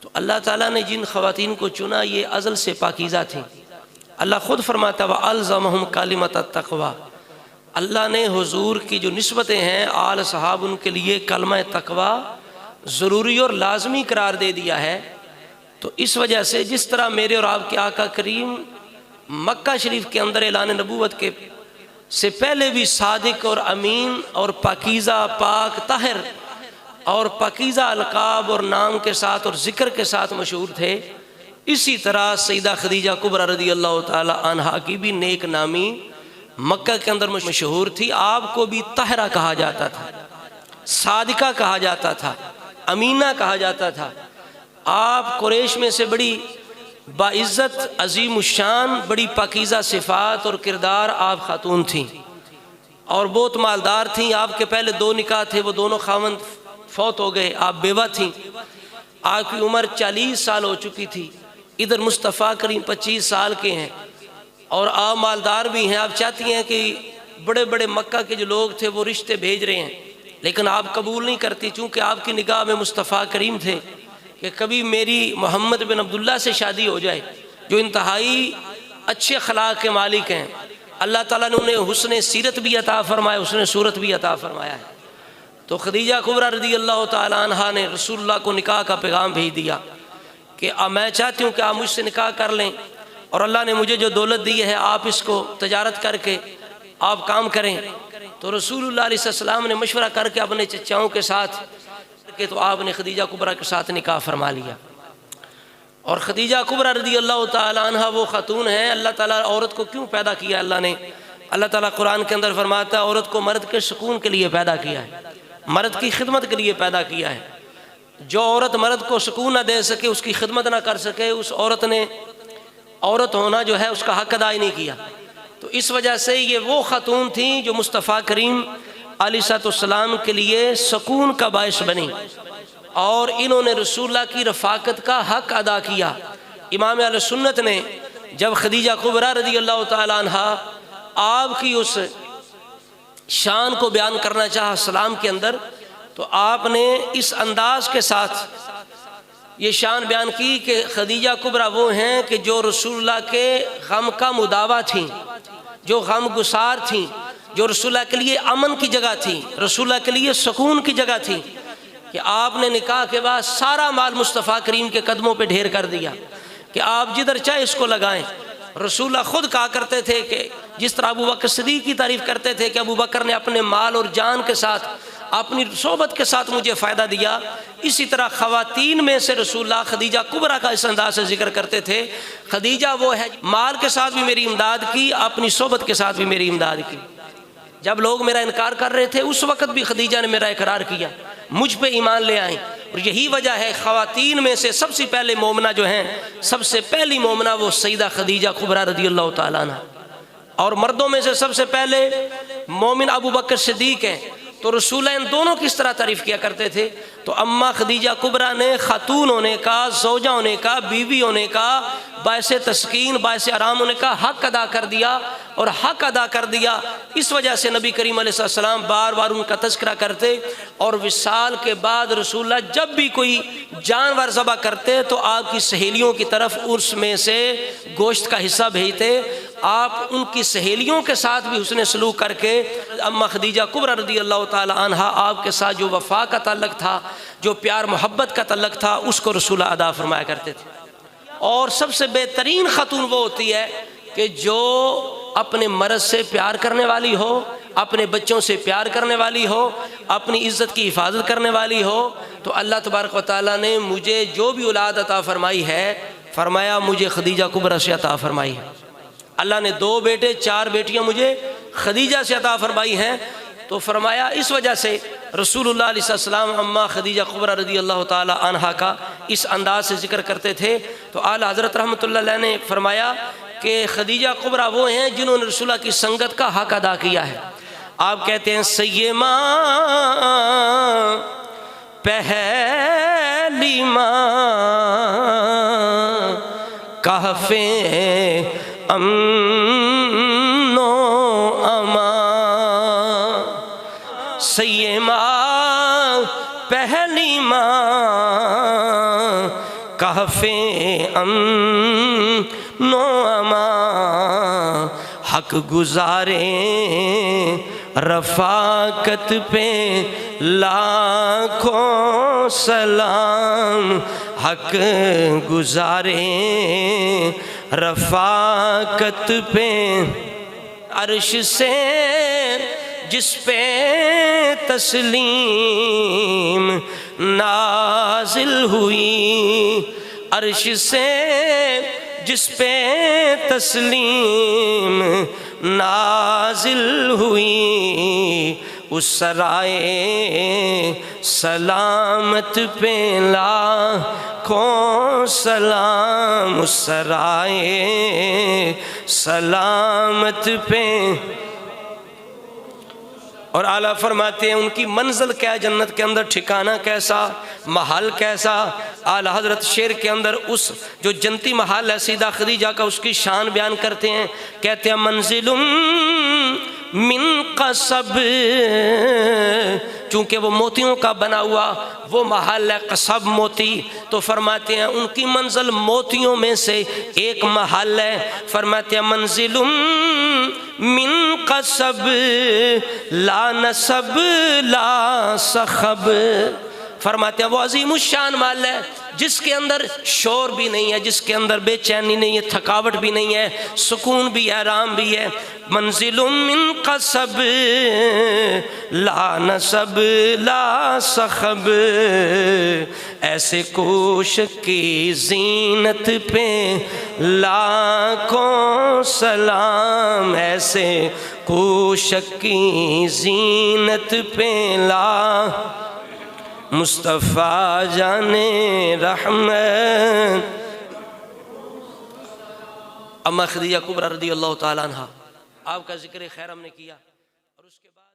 तो अल्लाह ताला ने जिन ख़वातीन को चुना ये अज़ल से पाकीज़ा थी। अल्लाह ख़ुद फरमाता व अलज़महुम कलिमत तक़वा, अल्लाह ने हुजूर की जो निस्बतें हैं आल सहाब उनके लिए कलमा तक़वा ज़रूरी और लाजमी करार दे दिया है। तो इस वजह से जिस तरह मेरे और आपके आका करीम मक्का शरीफ के अंदर ऐलान नबूवत के से पहले भी सादिक और अमीन और पाकीज़ा पाक ताहिर और पाकीज़ा अलकाब और नाम के साथ और ज़िक्र के साथ मशहूर थे, इसी तरह सईदा खदीजा कुबरा रज़ी अल्लाह ताला अन्हा की भी नेक नामी मक्का के अंदर मशहूर थी। आपको भी ताहिरा कहा जाता था, सादिका कहा जाता था, अमीना कहा जाता था। आप कुरैश में से बड़ी बाइज़्ज़त अज़ीम शान बड़ी पाकीज़ा सिफ़ात और किरदार आप खातून थीं और बहुत मालदार थीं। आपके पहले 2 निकाह थे, वो दोनों खावंद फौत हो गए, आप बेवा थीं। आपकी उम्र 40 साल हो चुकी थी। इधर मुस्तफ़ा करीम 25 साल के हैं और आप मालदार भी हैं। आप चाहती हैं कि बड़े बड़े मक्का के जो लोग थे वो रिश्ते भेज रहे हैं, लेकिन आप कबूल नहीं करती, चूँकि आपकी निगाह में मुस्तफ़ा करीम थे कि कभी मेरी मोहम्मद बिन अब्दुल्ला से शादी हो जाए जो इंतहाई अच्छे अखलाक के मालिक हैं। अल्लाह ताला ने उन्हें हुस्न सीरत भी अता फरमाया, हुस्न सूरत भी अता फरमाया है। तो खदीजा कुबरा रज़ी अल्लाह ताला अन्हा ने रसूलुल्लाह को निकाह का पैगाम भेज दिया कि मैं चाहती हूँ कि आप मुझसे निकाह कर लें और अल्लाह ने मुझे जो दौलत दी है आप इसको तजारत करके आप काम करें। तो रसूलुल्लाह अलैहि सल्लम ने मशवरा करके अपने चचाओं के साथ के तो आपने खदीजा कुबरा के साथ निकाह फरमा लिया। और खदीजा कुबरा रज़ी अल्लाह ताला अन्हा वो खातून हैं, अल्लाह ताला औरत को क्यों पैदा किया अल्लाह ने, अल्लाह ताला कुरान के अंदर फरमाता है औरत को मर्द के सुकून के लिए पैदा किया है, मर्द की खिदमत के लिए पैदा किया है। जो औरत मर्द को सुकून ना दे सके, उसकी खिदमत ना कर सके, उस औरत ने औरत होना जो है उसका हक अदा ही नहीं किया। तो इस वजह से ये वो खातून थी जो मुस्तफ़ा करीम अलैहिस्सलाम के लिए सुकून का बायस बनी और इन्होंने रसूलुल्लाह की रफ़ाकत का हक अदा किया। इमाम अहले सुन्नत ने जब खदीजा कुबरा रज़ी अल्लाह ताला अन्हा आपकी उस शान को बयान करना चाहा सलाम के अंदर, तो आपने इस अंदाज के साथ ये शान बयान की कि खदीजा कुबरा वो हैं कि जो रसूलुल्लाह के गम का मुदावा थी, जो गम गुसार थी, जो रसूलुल्लाह के लिए अमन की जगह थी, रसूलुल्लाह के लिए सुकून की जगह थी। कि आपने निकाह के बाद सारा माल मुस्तफ़ा करीम के कदमों पे ढेर कर दिया कि आप जिधर चाहे इसको लगाएं। रसूलुल्लाह खुद कहा करते थे कि जिस तरह अबू बकर सिद्दीक़ की तारीफ़ करते थे कि अबू बकर ने अपने माल और जान के साथ अपनी सोबत के साथ मुझे फ़ायदा दिया, इसी तरह ख़वातीन में से रसूलुल्लाह खदीजा कुबरा का इस अंदाज से जिक्र करते थे। खदीजा वो है माल के साथ भी मेरी इमदाद की, अपनी सोबत के साथ भी मेरी इमदाद की। जब लोग मेरा इनकार कर रहे थे उस वक़्त भी खदीजा ने मेरा इकरार किया, मुझ पे ईमान ले आए। और यही वजह है ख़वातीन में से सबसे पहले मोमना जो हैं, सबसे पहली मोमना वो सईदा खदीजा कुबरा रज़ी अल्लाह ताला अन्हा, और मर्दों में से सबसे पहले मोमिन अबू बकर सिद्दीक़ हैं। तो रसूल इन दोनों किस तरह तारीफ़ किया करते थे। तो अम्मा खदीजा कुबरा ने खातून होने का, ज़ौजा होने का, बीवी होने का, बायसे तस्कीन बायसे आराम होने का हक अदा कर दिया और हक अदा कर दिया। इस वजह से नबी करीम अलैहिस्सलाम बार बार उनका तज़किरा करते और विसाल के बाद रसूलुल्लाह जब भी कोई जानवर ज़बह करते तो आपकी सहेलियों की तरफ उर्स में से गोश्त का हिस्सा भेजते। आप उनकी सहेलियों के साथ भी हुस्न सलूक करके अम्मा खदीजा कुबरा रज़ी अल्लाह ताला अन्हा आपके साथ जो वफ़ा का तल्लक था, जो प्यार मोहब्बत का तल्लक था, उसको रसूल अदा फरमाया करते थे। और सबसे बेहतरीन खातून वो होती है कि जो अपने मर्द से प्यार करने वाली हो, अपने बच्चों से प्यार करने वाली हो, अपनी इज़्ज़त की हिफाजत करने वाली हो। तो अल्लाह तबारक व तआला ने मुझे जो भी औलाद अता फरमाई है, फरमाया मुझे खदीजा कुबरा से अता फरमाई है। अल्लाह ने 2 बेटे 4 बेटियां मुझे खदीजा से अता फरमाई हैं। तो फरमाया इस वजह से रसूलुल्लाह अलैहिस्सलाम अम्मा खदीजा कुबरा रज़ी अल्लाह ताला अन्हा का इस अंदाज से जिक्र करते थे। तो आला हज़रत रहमतुल्लाह अलैह ने फरमाया कि खदीजा कुबरा वो हैं जिन्होंने रसूलुल्लाह की संगत का हक अदा किया है। आप कहते हैं सय्यमा पहली माँ कहफ़े अमनो अमा, सय्यमा पहली माँ कहफे अमनो अमा हक गुजारे रफ़ाकत पे लाखों सलाम, हक गुजारे रफ़ाकत पे अर्श से जिस पे तस्लीम नाजिल हुई, अर्श से जिस पे तस्लीम नाजिल हुई, उस सराए सलामत पे लाखों सलाम, उस सराए सलामत पे। और आला फरमाते हैं उनकी मंजिल क्या है जन्नत के अंदर, ठिकाना कैसा, महल कैसा। आला हजरत शेर के अंदर उस जो जन्नती महल है सीदा खदीजा का, उसकी शान बयान करते हैं। कहते हैं मंजिलुम मिन कसब, चूँकि वो मोतियों का बना हुआ वो महल है, कसब मोती, तो फरमाते हैं उनकी मंजिल मोतियों में से एक महल है। फरमाते हैं मंजिलुम मिन कसब ला नसब ला सखब, फरमाते हैं वो अजीम शान महल है जिसके अंदर शोर भी नहीं है, जिसके अंदर बेचैनी नहीं है, थकावट भी नहीं है, सुकून भी है, आराम भी है। मंजिलुम मिन कसब ला नसब ला सखब, ऐसे कोश की जीनत पे लाखों सलाम, ऐसे कोश की जीनत पे ला मुस्तफ़ा जाने रहमत। अम्मा खदीजा कुबरा रज़ियल्लाहु ताला अन्हा, आपका जिक्र खैर हमने किया और उसके बाद